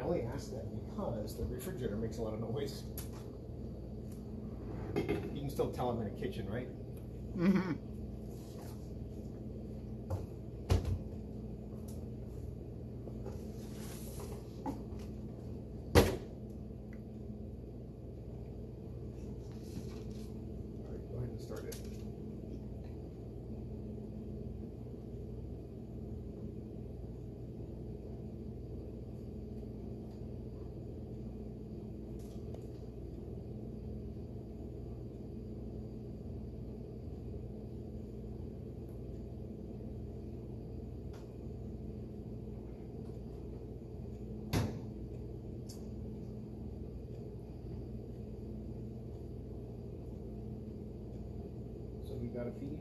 only ask that because the refrigerator makes a lot of noise. You can still tell I'm in a kitchen, right? Mm-hmm. All right, go ahead and start it. So we got a feed.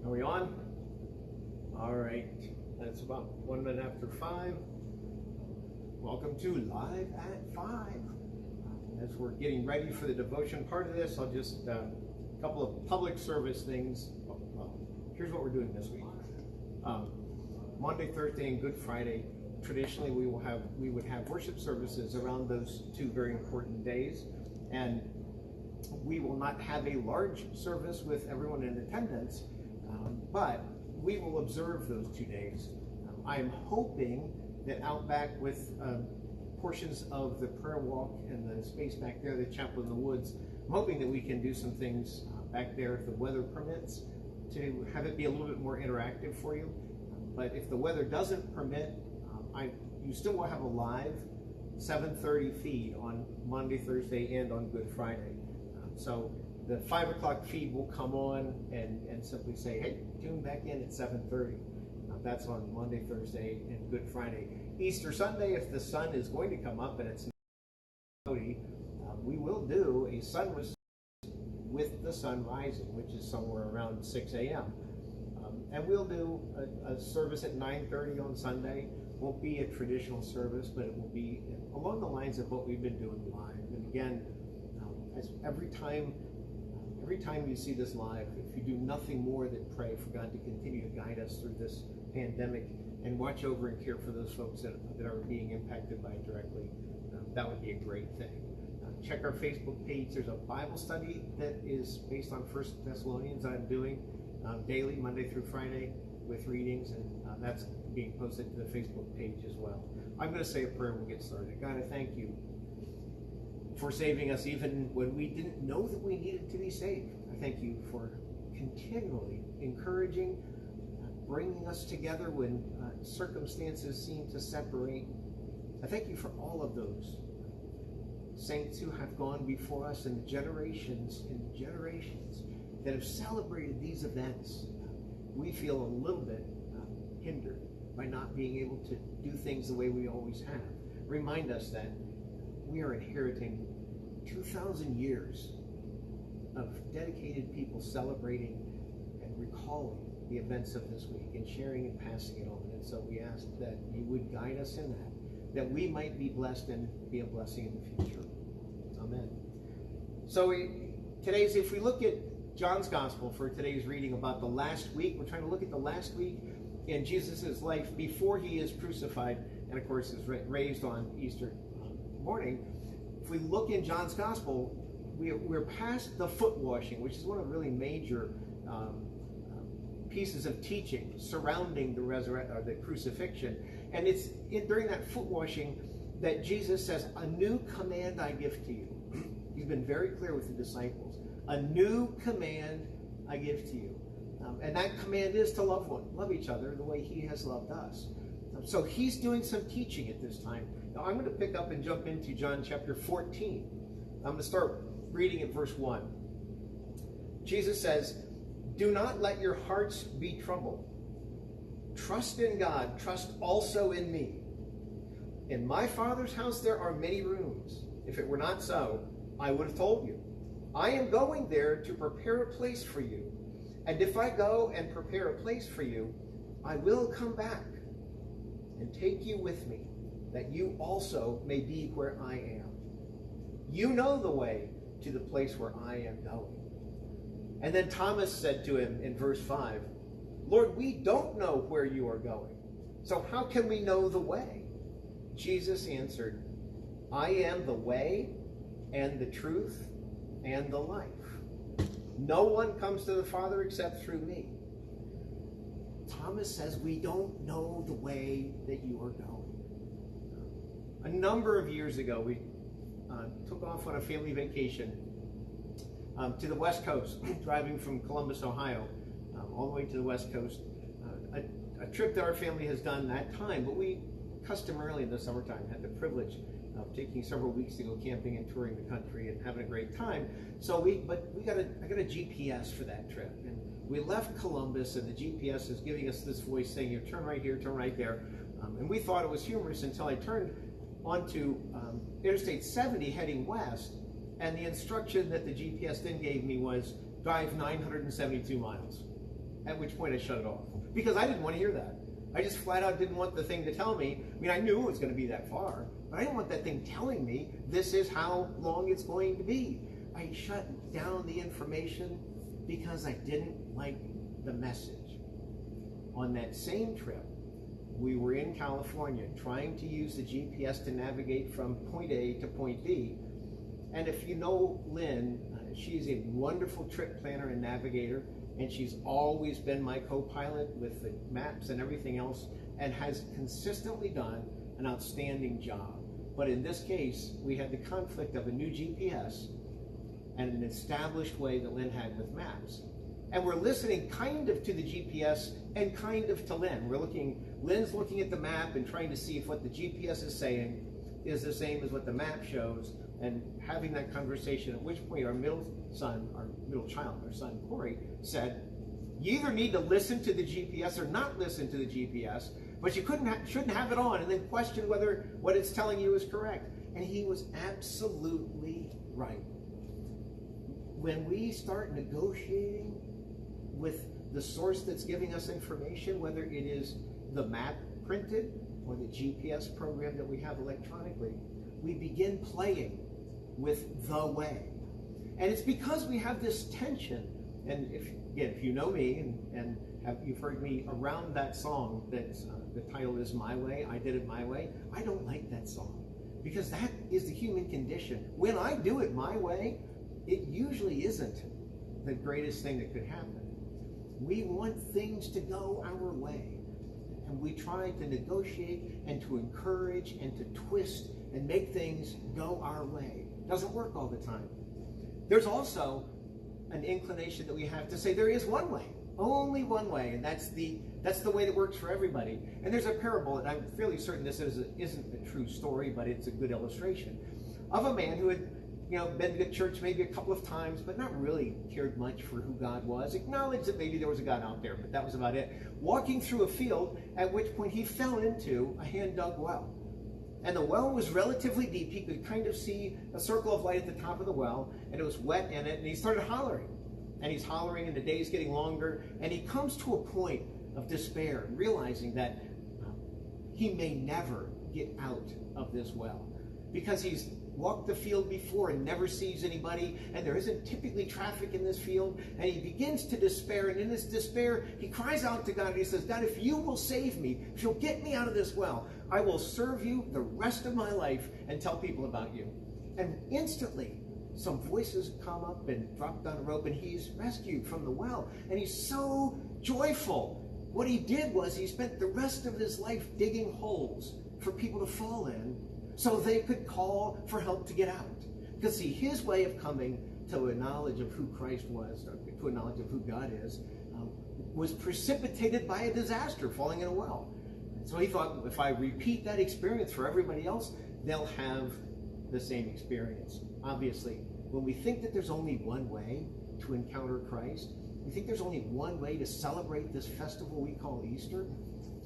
Are we on? All right. That's about 1 minute after 5. Welcome to Live at 5. As we're getting ready for the devotion part of this, I'll just a couple of public service things. Well, here's what we're doing this week. Monday, Thursday, and Good Friday. Traditionally, we would have worship services around those two very important days, and we will not have a large service with everyone in attendance. But we will observe those 2 days. I'm hoping that out back with portions of the prayer walk and the space back there, the chapel in the woods, I'm hoping that we can do some things back there if the weather permits to have it be a little bit more interactive for you. But if the weather doesn't permit, you still will have a live 7:30 feed on Monday, Thursday, and on Good Friday. So the 5 o'clock feed will come on and simply say, hey, tune back in at 7:30. That's on Monday, Thursday, and Good Friday. Easter Sunday, if the sun is going to come up and it's not cloudy, we will do a sunrise with the sun rising, which is somewhere around 6 a.m. And we'll do a service at 9:30 on Sunday. Won't be a traditional service, but it will be along the lines of what we've been doing live. And again, as every time you see this live, if you do nothing more than pray for God to continue to guide us through this pandemic and watch over and care for those folks that are being impacted by it directly, that would be a great thing. Check our Facebook page. There's a Bible study that is based on 1 Thessalonians I'm doing daily, Monday through Friday, with readings, and that's being posted to the Facebook page as well. I'm going to say a prayer and we'll get started. God, I thank you for saving us even when we didn't know that we needed to be saved. I thank you for continually encouraging, bringing us together when circumstances seem to separate. I thank you for all of those saints who have gone before us and generations that have celebrated these events. We feel a little bit hindered by not being able to do things the way we always have. Remind us that we are inheriting 2,000 years of dedicated people celebrating and recalling the events of this week and sharing and passing it on. And so we ask that you would guide us in that we might be blessed and be a blessing in the future. Amen. So today's, if we look at John's Gospel for today's reading about the last week, we're trying to look at the last week in Jesus' life before he is crucified and, of course, is raised on Easter morning. If we look in John's Gospel, we're past the foot washing, which is one of the really major pieces of teaching surrounding the crucifixion. And it's during that foot washing that Jesus says, a new command I give to you. He's been very clear with the disciples. A new command I give to you. And that command is to love each other the way he has loved us. So he's doing some teaching at this time. Now I'm going to pick up and jump into John chapter 14. I'm going to start reading at verse 1. Jesus says, do not let your hearts be troubled. Trust in God. Trust also in me. In my Father's house there are many rooms. If it were not so, I would have told you. I am going there to prepare a place for you. And if I go and prepare a place for you, I will come back and take you with me, that you also may be where I am. You know the way to the place where I am going. And then Thomas said to him in verse 5, Lord, we don't know where you are going, so how can we know the way? Jesus answered, I am the way and the truth and the life. No one comes to the Father except through me. Thomas says, we don't know the way that you are going. A number of years ago, we took off on a family vacation to the West Coast, driving from Columbus, Ohio, all the way to the West Coast. A trip that our family has done that time, but we customarily in the summertime had the privilege of taking several weeks to go camping and touring the country and having a great time. So I got a GPS for that trip, and we left Columbus, and the GPS is giving us this voice saying, you turn right here, turn right there, and we thought it was humorous until I turned onto Interstate 70 heading west, and the instruction that the GPS then gave me was drive 972 miles. At which point I shut it off because I didn't want to hear that. I just flat out didn't want the thing to tell me. I mean, I knew it was going to be that far, but I didn't want that thing telling me this is how long it's going to be. I shut down the information because I didn't like the message. On that same trip, we were in California trying to use the GPS to navigate from point A to point B. And if you know Lynn, she's a wonderful trip planner and navigator, and she's always been my co-pilot with the maps and everything else, and has consistently done an outstanding job. But in this case, we had the conflict of a new GPS and an established way that Lynn had with maps. And we're listening kind of to the GPS and kind of to Lynn. Lynn's looking at the map and trying to see if what the GPS is saying is the same as what the map shows, and having that conversation, at which point our middle son, Corey, said, you either need to listen to the GPS or not listen to the GPS, but you shouldn't have it on and then question whether what it's telling you is correct. And he was absolutely right. When we start negotiating with the source that's giving us information, whether it is the map printed or the GPS program that we have electronically, we begin playing with the way. And it's because we have this tension. And if you know me and you've heard me around that song that the title is My Way, I Did It My Way, I don't like that song because that is the human condition. When I do it my way, it usually isn't the greatest thing that could happen. We want things to go our way. And we try to negotiate and to encourage and to twist and make things go our way. It doesn't work all the time. There's also an inclination that we have to say there is one way, only one way, and that's the way that works for everybody. And there's a parable, and I'm fairly certain this isn't a true story, but it's a good illustration, of a man who had been to church maybe a couple of times, but not really cared much for who God was, acknowledged that maybe there was a God out there, but that was about it. Walking through a field, at which point he fell into a hand-dug well. And the well was relatively deep. He could kind of see a circle of light at the top of the well, and it was wet in it, and he started hollering. And he's hollering, and the day's getting longer, and he comes to a point of despair, realizing that he may never get out of this well, because he's walked the field before and never sees anybody, and there isn't typically traffic in this field, and he begins to despair, and in his despair, he cries out to God, and he says, God, if you will save me, if you'll get me out of this well, I will serve you the rest of my life and tell people about you. And instantly, some voices come up and drop down a rope, and he's rescued from the well, and he's so joyful. What he did was he spent the rest of his life digging holes for people to fall in, so they could call for help to get out. Because see, his way of coming to a knowledge of who Christ was, or to a knowledge of who God is, was precipitated by a disaster, falling in a well. So he thought, if I repeat that experience for everybody else, they'll have the same experience. Obviously, when we think that there's only one way to encounter Christ, we think there's only one way to celebrate this festival we call Easter,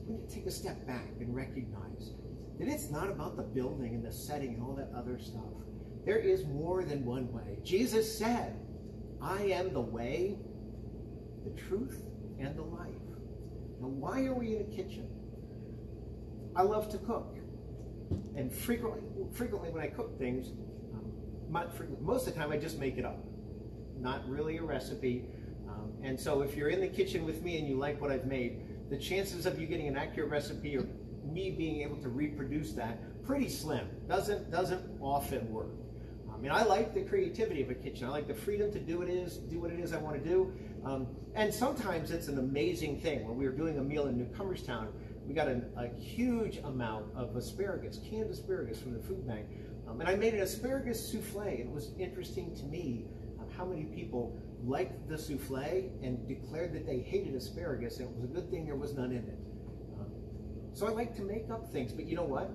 we need to take a step back and recognize that it's not about the building and the setting and all that other stuff. There is more than one way. Jesus said, I am the way, the truth, and the life. Now, why are we in a kitchen? I love to cook. And frequently when I cook things, most of the time I just make it up. Not really a recipe. And so if you're in the kitchen with me and you like what I've made, the chances of you getting an accurate recipe or me being able to reproduce that, pretty slim. Doesn't often work. I mean, I like the creativity of a kitchen. I like the freedom to do what it is I want to do. And sometimes it's an amazing thing. When we were doing a meal in Newcomerstown, we got a huge amount of asparagus, canned asparagus from the food bank. And I made an asparagus souffle. It was interesting to me how many people liked the souffle and declared that they hated asparagus, and it was a good thing there was none in it. So I like to make up things, but you know what?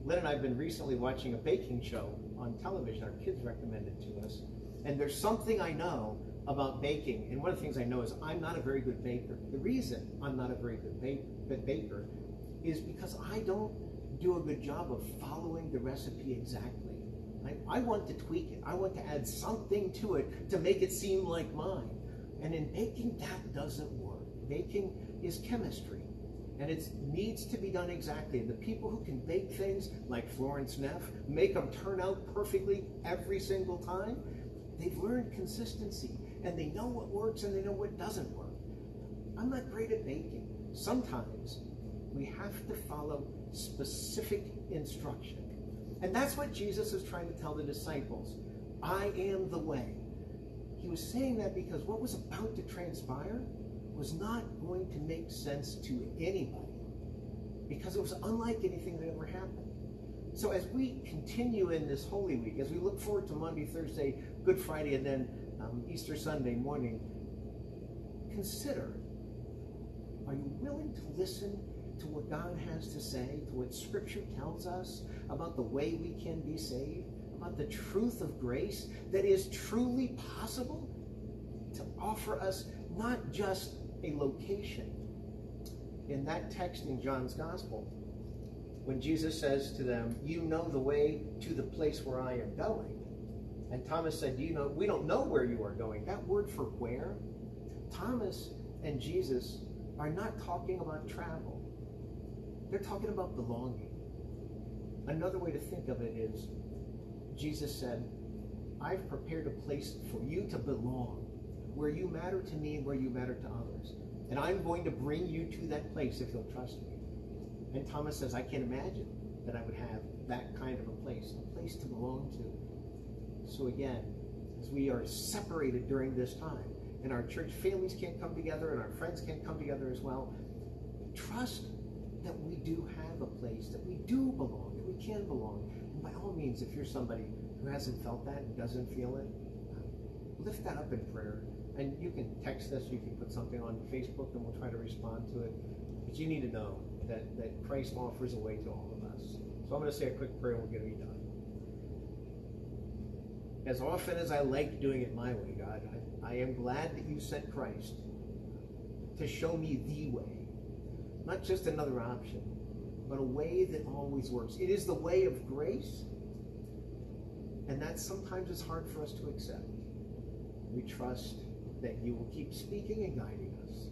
Lynn and I have been recently watching a baking show on television. Our kids recommended it to us. And there's something I know about baking, and one of the things I know is I'm not a very good baker. The reason I'm not a very good baker is because I don't do a good job of following the recipe exactly. I want to tweak it. I want to add something to it to make it seem like mine. And in baking, that doesn't work. Baking is chemistry, and it needs to be done exactly. And the people who can bake things like Florence Neff, make them turn out perfectly every single time, they've learned consistency, and they know what works and they know what doesn't work. I'm not great at baking. Sometimes we have to follow specific instruction. And that's what Jesus is trying to tell the disciples. I am the way. He was saying that because what was about to transpire was not going to make sense to anybody, because it was unlike anything that ever happened. So as we continue in this Holy Week, as we look forward to Monday, Thursday, Good Friday, and then Easter Sunday morning, consider, are you willing to listen to what God has to say, to what Scripture tells us about the way we can be saved, about the truth of grace that is truly possible to offer us not just a location. In that text in John's Gospel, when Jesus says to them, you know the way to the place where I am going. And Thomas said, we don't know where you are going. That word for where, Thomas and Jesus are not talking about travel. They're talking about belonging. Another way to think of it is, Jesus said, I've prepared a place for you to belong, where you matter to me and where you matter to others. And I'm going to bring you to that place if you'll trust me. And Thomas says, I can't imagine that I would have that kind of a place to belong to. So again, as we are separated during this time, and our church families can't come together, and our friends can't come together as well, trust that we do have a place, that we do belong, that we can belong. And by all means, if you're somebody who hasn't felt that and doesn't feel it, lift that up in prayer. And you can text us, you can put something on Facebook, and we'll try to respond to it. But you need to know that Christ offers a way to all of us. So I'm going to say a quick prayer and we're going to be done. As often as I like doing it my way, God, I am glad that you sent Christ to show me the way. Not just another option, but a way that always works. It is the way of grace, and that sometimes is hard for us to accept. We trust that you will keep speaking and guiding us.